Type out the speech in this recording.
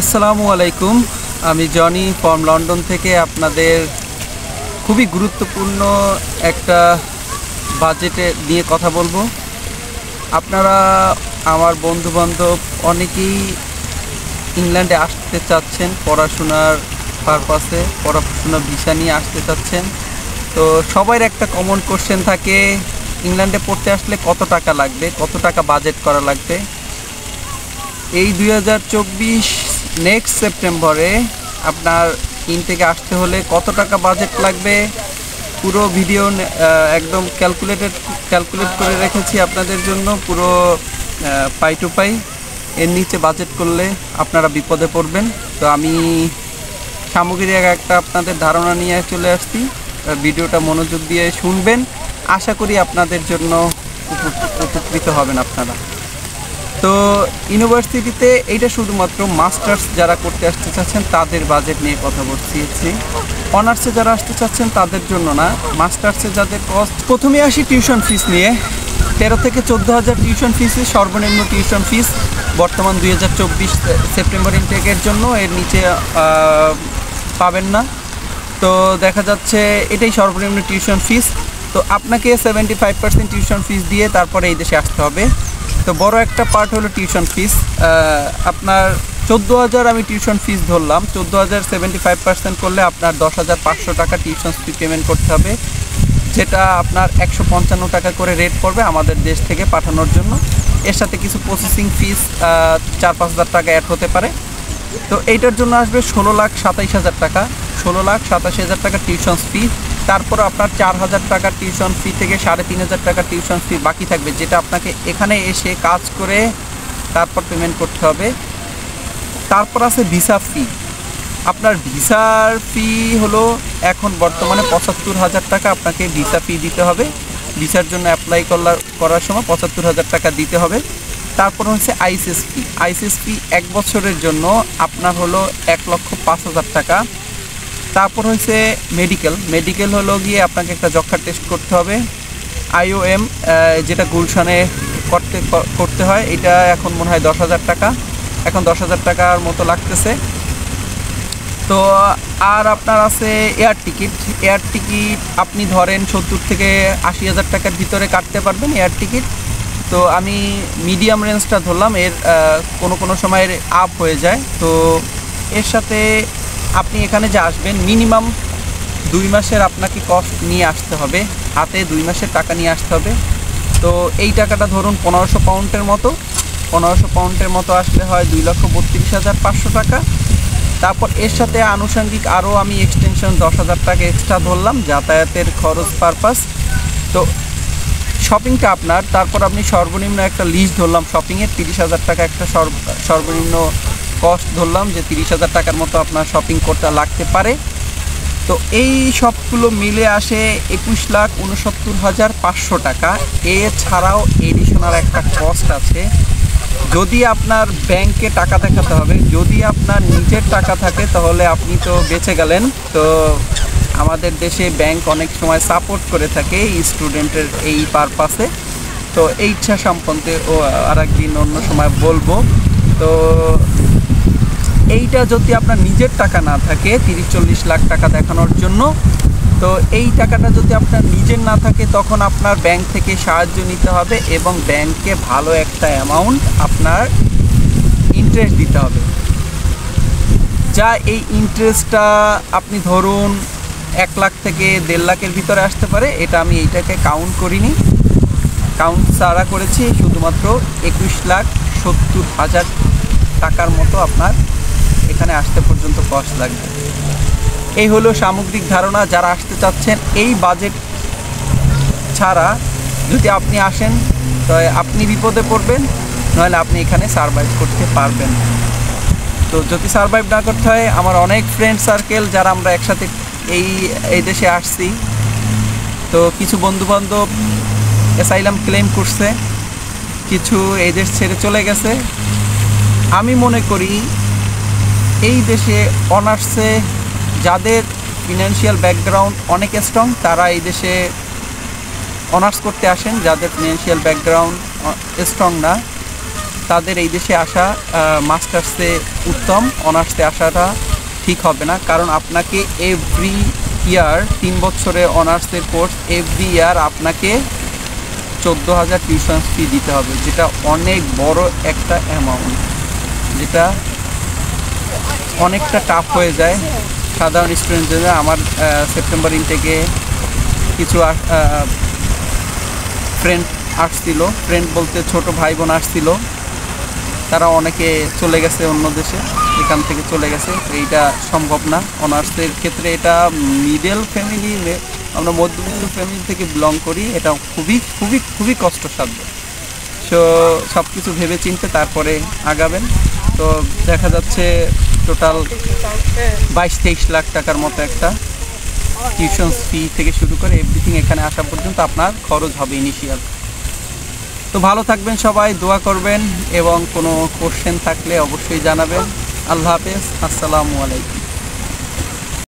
আসসালামু আলাইকুম। আমি জনি ফ্রম লন্ডন থেকে আপনাদের খুবই গুরুত্বপূর্ণ একটা বাজেটে নিয়ে কথা বলবো। আপনারা আমার বন্ধুবান্ধব অনেকেই ইংল্যান্ডে আসতে চাচ্ছেন পড়াশোনার পারপাসে, পড়াশোনা ভিসা নিয়ে আসতে চাচ্ছেন। তো সবার একটা কমন কোশ্চেন থাকে, ইংল্যান্ডে পড়তে আসলে কত টাকা লাগবে, কত টাকা বাজেট করা লাগবে। এই 2024 নেক্সট সেপ্টেম্বরে আপনার ইনটেকে আসতে হলে কত টাকা বাজেট লাগবে, পুরো ভিডিও একদম ক্যালকুলেট করে রেখেছি আপনাদের জন্য, পুরো পাই টু পাই। এর নিচে বাজেট করলে আপনারা বিপদে পড়বেন। তো আমি সামগ্রিক একটা আপনাদের ধারণা নিয়ে চলে আসছি। ভিডিওটা মনোযোগ দিয়ে শুনবেন, আশা করি আপনাদের জন্য উপকৃত হবেন আপনারা। তো ইউনিভার্সিটিতে এইটা শুধুমাত্র মাস্টার্স যারা করতে আসতে চাচ্ছেন তাদের বাজেট নিয়ে কথা বলছি। অনার্সে যারা আসতে চাচ্ছেন তাদের জন্য না, মাস্টার্সে যাদের কস্ট। প্রথমে আসি টিউশন ফিস নিয়ে। 13 থেকে 14,000 টিউশন ফিস, সর্বনিম্ন টিউশন ফিস বর্তমান 2024 সেপ্টেম্বর ইনটেকের জন্য। এর নিচে পাবেন না। তো দেখা যাচ্ছে এটাই সর্বনিম্ন টিউশন ফিস। তো আপনাকে 75% টিউশন ফিস দিয়ে তারপরে এই দেশে আসতে হবে। তো বড় একটা পার্ট হলো টিউশন ফিস। আপনার 14,000 আমি টিউশন ফিস ধরলাম। 14,000 75% করলে আপনার 10,500 টাকা টিউশন ফি পেমেন্ট করতে হবে, যেটা আপনার 155 টাকা করে রেট পড়বে আমাদের দেশ থেকে পাঠানোর জন্য। এর সাথে কিছু প্রসেসিং ফিস 4-5 হাজার টাকা অ্যাড হতে পারে। তো এইটার জন্য আসবে 16,27,000 টাকা, 16,87,000 টাকা টিউশন ফি। তারপর আপনার 4,000 টাকা টিউশন ফি থেকে 3,500 টাকা টিউশন ফি বাকি থাকবে, যেটা আপনাকে এখানে এসে কাজ করে তারপর পেমেন্ট করতে হবে। তারপর আছে ভিসা ফি। আপনার ভিসার ফি হলো এখন বর্তমানে 75,000 টাকা আপনাকে ভিসা ফি দিতে হবে। ভিসার জন্য অ্যাপ্লাই করার সময় 75,000 টাকা দিতে হবে। তারপর হচ্ছে আইসিএস ফি 1 বছরের জন্য আপনার হলো 1,05,000 টাকা। তারপর হচ্ছে মেডিকেল হলো গিয়ে আপনাকে একটা যক্ষার টেস্ট করতে হবে। IOM যেটা গুলশানে করতে হয়, এটা এখন মনে হয় 10,000 টাকা, এখন 10,000 টাকার মতো লাগতেছে। তো আর আপনার আছে এয়ার টিকিট আপনি ধরেন 70 থেকে 80,000 টাকার ভিতরে কাটতে পারবেন এয়ার টিকিট। তো আমি মিডিয়াম রেঞ্জটা ধরলাম, এর কোনো সময় আপ হয়ে যায়। তো এর সাথে আপনি এখানে যে আসবেন মিনিমাম 2 মাসের আপনাকে কস্ট নিয়ে আসতে হবে, হাতে 2 মাসের টাকা নিয়ে আসতে হবে। তো এই টাকাটা ধরুন 1500 পাউন্ডের মতো, 1500 পাউন্ডের মতো আসলে হয় 2,32,500 টাকা। তারপর এর সাথে আনুষঙ্গিক আরও আমি এক্সটেনশন 10,000 টাকা এক্সট্রা ধরলাম যাতায়াতের খরচ পারপাস। তো শপিংটা আপনার, তারপর আপনি সর্বনিম্ন একটা লিস্ট ধরলাম শপিংয়ের, 30,000 টাকা একটা সর্বনিম্ন কস্ট ধরলাম, যে 30,000 টাকার মতো আপনার শপিং করতে লাগতে পারে। তো এই সবগুলো মিলে আসে 21,69,500 টাকা। এছাড়াও এডিশনাল একটা কস্ট আছে। যদি আপনার ব্যাংকে টাকা দেখাতে হবে, যদি আপনার নিজের টাকা থাকে তাহলে আপনি তো বেঁচে গেলেন। তো আমাদের দেশে ব্যাংক অনেক সময় সাপোর্ট করে থাকে স্টুডেন্টের এই পারপাসে। তো এই ইচ্ছা সম্পর্কে আর একদিন অন্য সময় বলবো। তো এইটা যদি আপনার নিজের টাকা না থাকে 30-40 লাখ টাকা দেখানোর জন্য, তো এই টাকাটা যদি আপনার নিজের না থাকে তখন আপনার ব্যাংক থেকে সাহায্য নিতে হবে এবং ব্যাংকে ভালো একটা অ্যামাউন্ট আপনার ইন্টারেস্ট দিতে হবে। যা এই ইন্টারেস্টটা আপনি ধরুন 1 লাখ থেকে 1.5 লাখের ভিতরে আসতে পারে। এটা আমি এইটাকে কাউন্ট করিনি, কাউন্ট ছাড়া করেছি। শুধুমাত্র 21,70,000 টাকার মতো আপনার এখানে আসতে পর্যন্ত কস্ট লাগবে। এই হলো সামগ্রিক ধারণা। যারা আসতে চাচ্ছেন এই বাজেট ছাড়া যদি আপনি আসেন তো আপনি বিপদে পড়বেন, নাহলে আপনি এখানে সারভাইভ করতে পারবেন। তো যদি সারভাইভ না করতে হয়, আমার অনেক ফ্রেন্ড সার্কেল যারা আমরা একসাথে এই দেশে আসছি, তো কিছু বন্ধুবান্ধব অ্যাসাইলাম ক্লেম করছে, কিছু এই দেশ ছেড়ে চলে গেছে। আমি মনে করি এই দেশে অনার্সে যাদের ফিনান্সিয়াল ব্যাকগ্রাউন্ড অনেক স্ট্রং তারা এই দেশে অনার্স করতে আসেন। যাদের ফিনান্সিয়াল ব্যাকগ্রাউন্ড স্ট্রং না তাদের এই দেশে আসা মাস্টার্সে উত্তম, অনার্সে আসাটা ঠিক হবে না। কারণ আপনাকে এভরি ইয়ার 3 বছরের অনার্সের কোর্স, এভরি ইয়ার আপনাকে 14,000 টিউশন ফি দিতে হবে, যেটা অনেক বড় একটা অ্যামাউন্ট, যেটা অনেকটা টাফ হয়ে যায় সাধারণ স্টুডেন্টদের জন্য। আমার সেপ্টেম্বর ইনটেকে কিছু ফ্রেন্ড আসছিল, ফ্রেন্ড বলতে ছোট ভাই বোন আসছিল, তারা অনেকে চলে গেছে অন্য দেশে, এখান থেকে চলে গেছে। তো এইটা সম্ভব না অনার্সের ক্ষেত্রে। এটা মিডল ফ্যামিলি, আমরা মধ্যবিত্ত ফ্যামিলি থেকে বিলং করি, এটা খুবই খুবই খুবই কষ্টসাধ্য। সো সব কিছু ভেবে চিনতে তারপরে আগাবেন। তো দেখা যাচ্ছে টোটাল 22-23 লাখ টাকার মতো একটা টিউশন ফি থেকে শুরু করে এভরিথিং এখানে আসা পর্যন্ত আপনার খরচ হবে ইনিশিয়াল। তো ভালো থাকবেন সবাই, দোয়া করবেন এবং কোনো কোশ্চেন থাকলে অবশ্যই জানাবেন। আল্লাহ হাফেজ, আসসালামু আলাইকুম।